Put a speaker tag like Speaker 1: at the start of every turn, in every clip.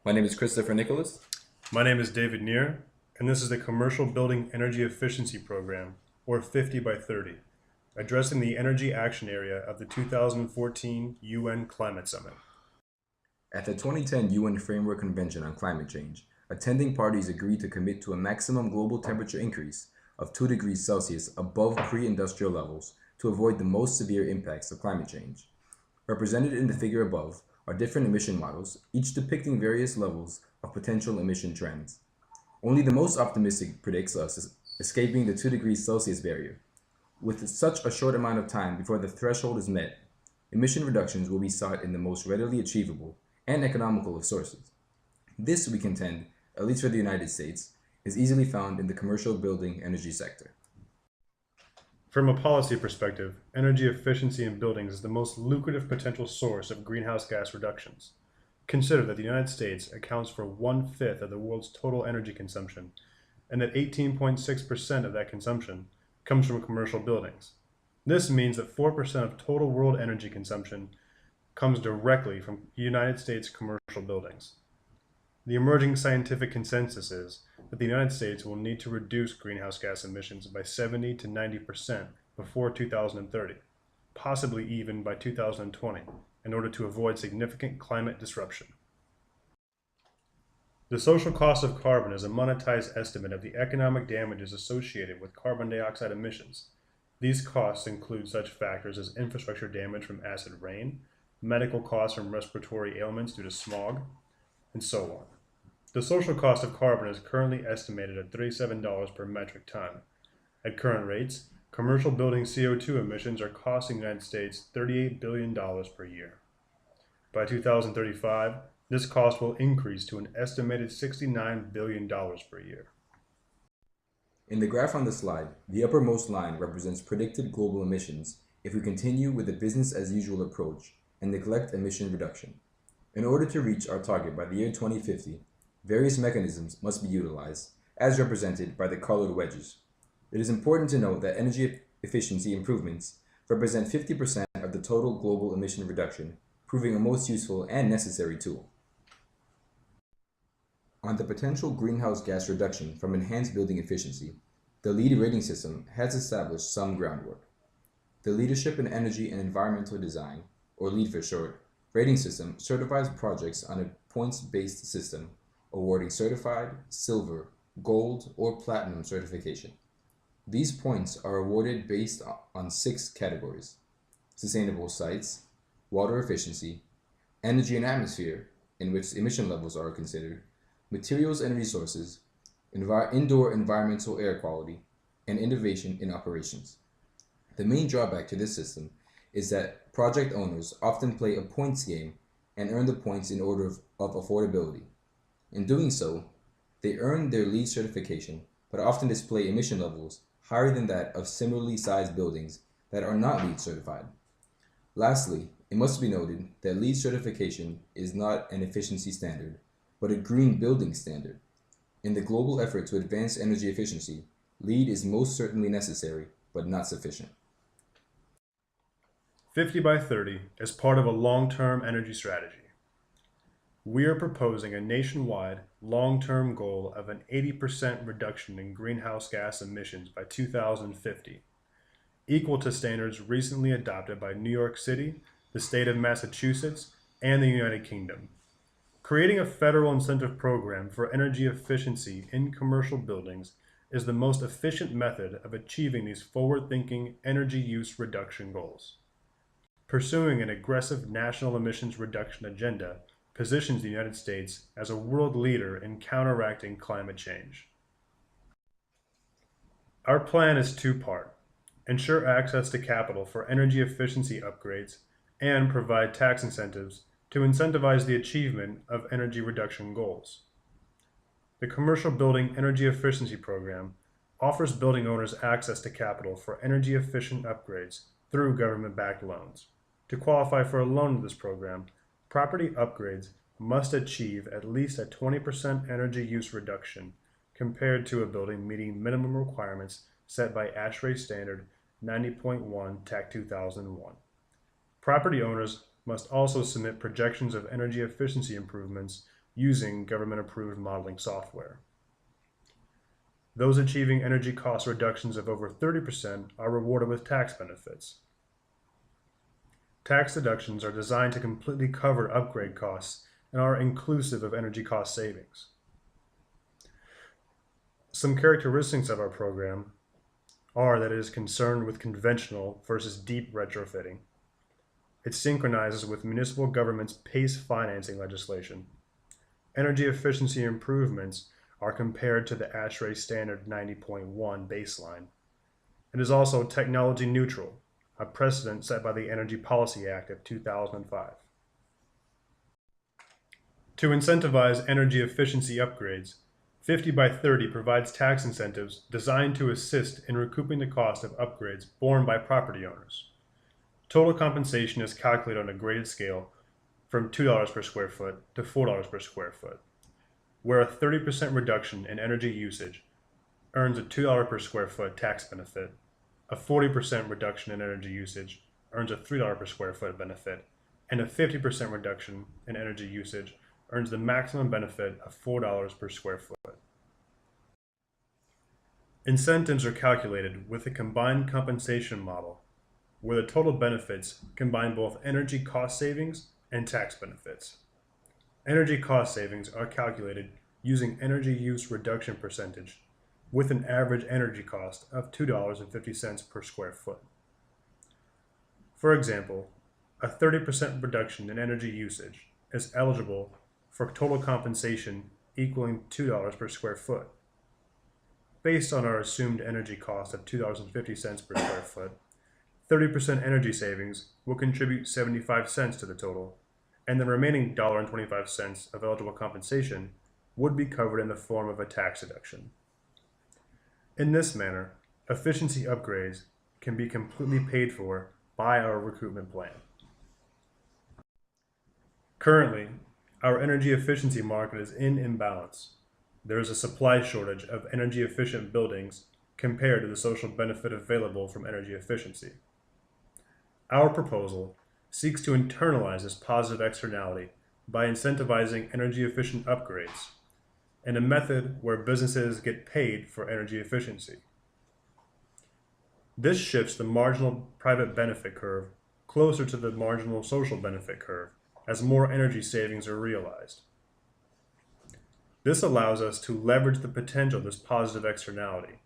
Speaker 1: My name is Khristopher Nicholas.
Speaker 2: My name is David Neher, and this is the Commercial Building Energy Efficiency Program, or 50 by 30, addressing the energy action area of the 2014 UN Climate Summit.
Speaker 1: At the 2010 UN Framework Convention on Climate Change, attending parties agreed to commit to a maximum global temperature increase of 2 degrees Celsius above pre-industrial levels to avoid the most severe impacts of climate change. Represented in the figure above are different emission models, each depicting various levels of potential emission trends. Only the most optimistic predicts us escaping the 2 degrees Celsius barrier. With such a short amount of time before the threshold is met, emission reductions will be sought in the most readily achievable and economical of sources. This, we contend, at least for the United States, is easily found in the commercial building energy sector.
Speaker 2: From a policy perspective, energy efficiency in buildings is the most lucrative potential source of greenhouse gas reductions. Consider that the United States accounts for 1/5 of the world's total energy consumption, and that 18.6% of that consumption comes from commercial buildings. This means that 4% of total world energy consumption comes directly from United States commercial buildings. The emerging scientific consensus is that the United States will need to reduce greenhouse gas emissions by 70 to 90% before 2030, possibly even by 2020, in order to avoid significant climate disruption. The social cost of carbon is a monetized estimate of the economic damages associated with carbon dioxide emissions. These costs include such factors as infrastructure damage from acid rain, medical costs from respiratory ailments due to smog, and so on. The social cost of carbon is currently estimated at $37 per metric ton. At current rates, commercial building CO2 emissions are costing the United States $38 billion per year. By 2035, this cost will increase to an estimated $69 billion per year.
Speaker 1: In the graph on the slide, the uppermost line represents predicted global emissions if we continue with the business-as-usual approach and neglect emission reduction. In order to reach our target by the year 2050, various mechanisms must be utilized, as represented by the colored wedges. It is important to note that energy efficiency improvements represent 50% of the total global emission reduction, proving a most useful and necessary tool. On the potential greenhouse gas reduction from enhanced building efficiency, the LEED rating system has established some groundwork. The Leadership in Energy and Environmental Design, or LEED for short, rating system certifies projects on a points-based system, awarding certified, silver, gold, or platinum certification. These points are awarded based on 6 categories: sustainable sites, water efficiency, energy and atmosphere, in which emission levels are considered, materials and resources, indoor environmental air quality, and innovation in operations. The main drawback to this system is that project owners often play a points game and earn the points in order of affordability. In doing so, they earn their LEED certification, but often display emission levels higher than that of similarly sized buildings that are not LEED certified. Lastly, it must be noted that LEED certification is not an efficiency standard, but a green building standard. In the global effort to advance energy efficiency, LEED is most certainly necessary, but not sufficient.
Speaker 2: 50 by 30 is part of a long-term energy strategy. We are proposing a nationwide, long-term goal of an 80% reduction in greenhouse gas emissions by 2050, equal to standards recently adopted by New York City, the state of Massachusetts, and the United Kingdom. Creating a federal incentive program for energy efficiency in commercial buildings is the most efficient method of achieving these forward-thinking energy use reduction goals. Pursuing an aggressive national emissions reduction agenda positions the United States as a world leader in counteracting climate change. Our plan is two-part: ensure access to capital for energy efficiency upgrades and provide tax incentives to incentivize the achievement of energy reduction goals. The Commercial Building Energy Efficiency Program offers building owners access to capital for energy efficient upgrades through government-backed loans. To qualify for a loan to this program, property upgrades must achieve at least a 20% energy use reduction compared to a building meeting minimum requirements set by ASHRAE Standard 90.1 TAC 2001. Property owners must also submit projections of energy efficiency improvements using government-approved modeling software. Those achieving energy cost reductions of over 30% are rewarded with tax benefits. Tax deductions are designed to completely cover upgrade costs and are inclusive of energy cost savings. Some characteristics of our program are that it is concerned with conventional versus deep retrofitting. It synchronizes with municipal government's PACE financing legislation. Energy efficiency improvements are compared to the ASHRAE standard 90.1 baseline. It is also technology neutral, a precedent set by the Energy Policy Act of 2005. To incentivize energy efficiency upgrades, 50 by 30 provides tax incentives designed to assist in recouping the cost of upgrades borne by property owners. Total compensation is calculated on a graded scale from $2 per square foot to $4 per square foot, where a 30% reduction in energy usage earns a $2 per square foot tax benefit, a 40% reduction in energy usage earns a $3 per square foot benefit, and a 50% reduction in energy usage earns the maximum benefit of $4 per square foot. Incentives are calculated with a combined compensation model, where the total benefits combine both energy cost savings and tax benefits. Energy cost savings are calculated using energy use reduction percentage with an average energy cost of $2.50 per square foot. For example, a 30% reduction in energy usage is eligible for total compensation equaling $2 per square foot. Based on our assumed energy cost of $2.50 per square foot, 30% energy savings will contribute 75 cents to the total, and the remaining $1.25 of eligible compensation would be covered in the form of a tax deduction. In this manner, efficiency upgrades can be completely paid for by our recoupment plan. Currently, our energy efficiency market is in imbalance. There is a supply shortage of energy efficient buildings compared to the social benefit available from energy efficiency. Our proposal seeks to internalize this positive externality by incentivizing energy efficient upgrades in a method where businesses get paid for energy efficiency. This shifts the marginal private benefit curve closer to the marginal social benefit curve as more energy savings are realized. This allows us to leverage the potential of this positive externality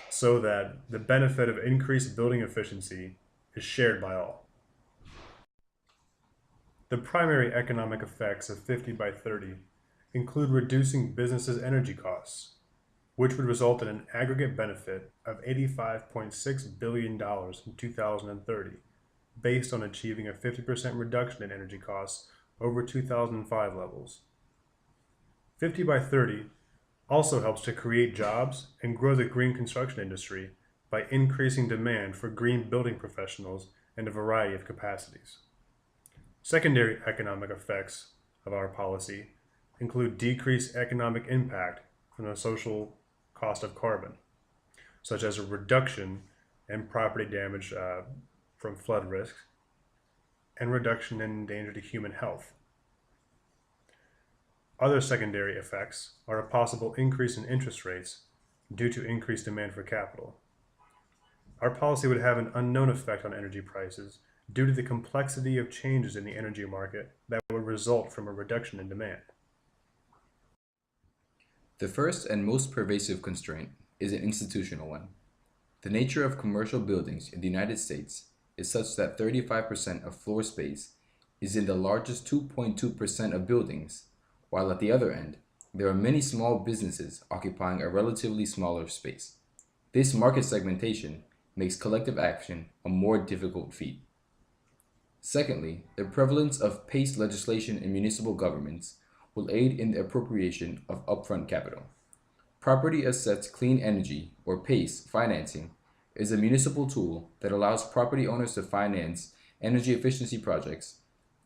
Speaker 2: so that the benefit of increased building efficiency is shared by all. The primary economic effects of 50 by 30 include reducing businesses' energy costs, which would result in an aggregate benefit of $85.6 billion in 2030, based on achieving a 50% reduction in energy costs over 2005 levels. 50 by 30 also helps to create jobs and grow the green construction industry by increasing demand for green building professionals in a variety of capacities. Secondary economic effects of our policy include decreased economic impact from the social cost of carbon, such as a reduction in property damage from flood risk and reduction in danger to human health. Other secondary effects are a possible increase in interest rates due to increased demand for capital. Our policy would have an unknown effect on energy prices due to the complexity of changes in the energy market that would result from a reduction in demand.
Speaker 1: The first and most pervasive constraint is an institutional one. The nature of commercial buildings in the United States is such that 35% of floor space is in the largest 2.2% of buildings, while at the other end, there are many small businesses occupying a relatively smaller space. This market segmentation makes collective action a more difficult feat. Secondly, the prevalence of PACE legislation in municipal governments will aid in the appropriation of upfront capital. Property Assets Clean Energy, or PACE, financing is a municipal tool that allows property owners to finance energy efficiency projects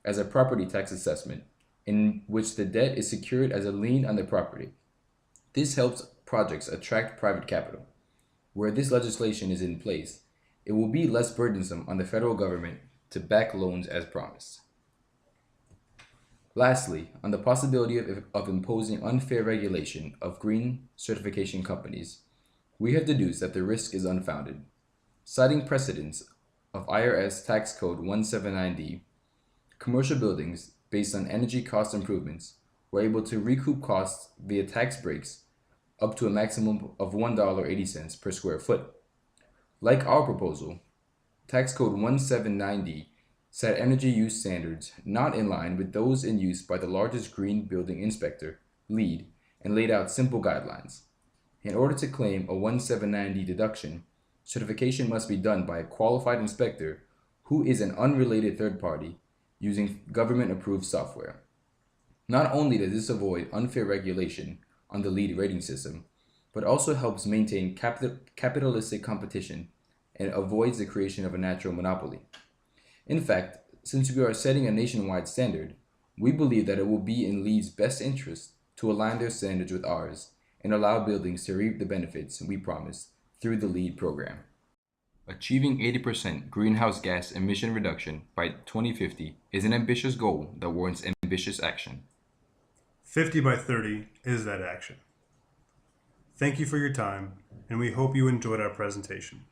Speaker 1: as a property tax assessment in which the debt is secured as a lien on the property. This helps projects attract private capital. Where this legislation is in place, it will be less burdensome on the federal government to back loans as promised. Lastly, on the possibility of imposing unfair regulation of green certification companies, we have deduced that the risk is unfounded. Citing precedents of IRS Tax Code 179D, commercial buildings, based on energy cost improvements, were able to recoup costs via tax breaks up to a maximum of $1.80 per square foot. Like our proposal, Tax Code 179D set energy use standards not in line with those in use by the largest green building inspector, LEED, and laid out simple guidelines. In order to claim a 179D deduction, certification must be done by a qualified inspector who is an unrelated third party using government-approved software. Not only does this avoid unfair regulation on the LEED rating system, but also helps maintain capitalistic competition and avoids the creation of a natural monopoly. In fact, since we are setting a nationwide standard, we believe that it will be in LEED's best interest to align their standards with ours and allow buildings to reap the benefits we promised through the LEED program. Achieving 80% greenhouse gas emission reduction by 2050 is an ambitious goal that warrants ambitious action.
Speaker 2: 50 by 30 is that action. Thank you for your time, and we hope you enjoyed our presentation.